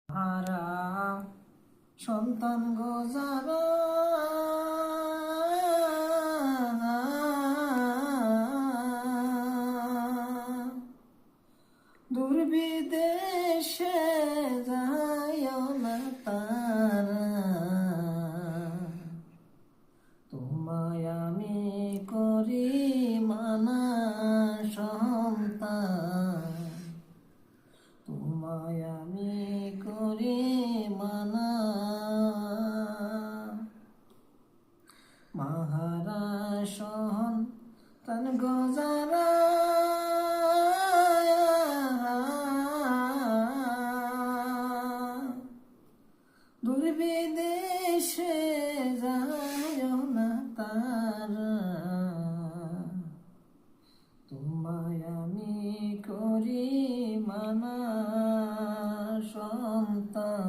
হারা সন্তান গোজারা দূরবিদেশে যায় না তারা, তোমায় আমি করি মানা সন্তান, তোমায় আমি করি মানা। মাহারা সন্তান গোজারা দূরবিদেশে যায় না তারা, তোমায় আমি করি মানা সন্তান,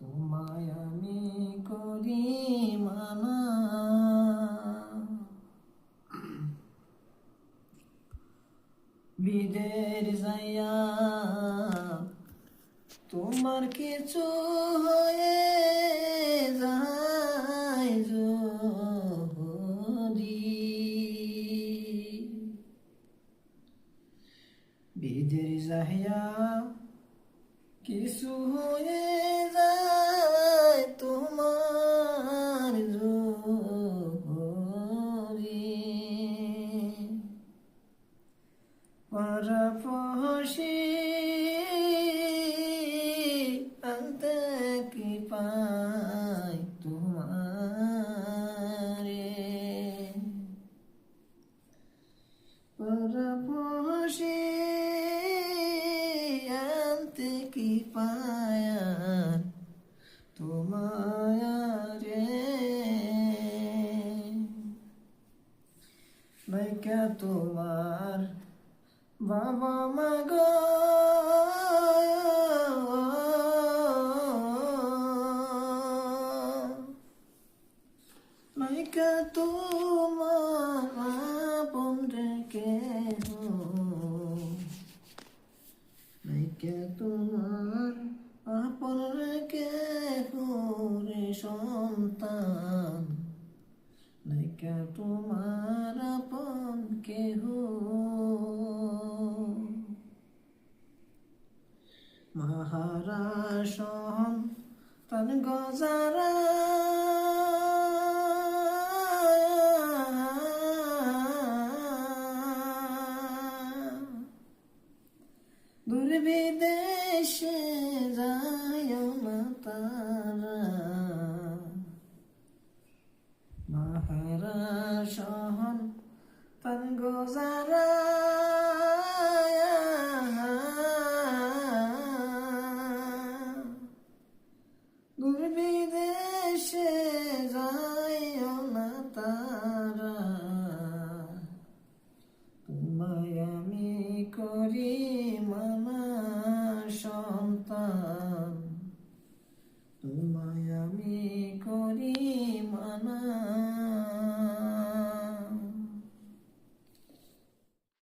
তোমায় আমি করি মানা। বিদের যাইয়া তোমার কিছু হয়ে যায় যদি, বিদের যাইয়া কিছু হয়ে যায় তোমার যদি, পরপশি আনতে কি পাই তোমারে, পরপশি আনতে কি পায় তোমারে, নাইকা তোমার বাবা মা গো, নাইকা তোমার আপন রে কেহ, নাইকা তোমার আপন রে কেহ রে সন্তান, নাইকা তোমার আপন কেহ। মাহারা সন্তান গোজারা দূরবিদেশে যায় না তারা, মাহারা সন্তান গোজারা দূরবিদেশে যায় না তারা, তোমায় আমি করি মানা সন্তান, তোমায় আমি করি মানা।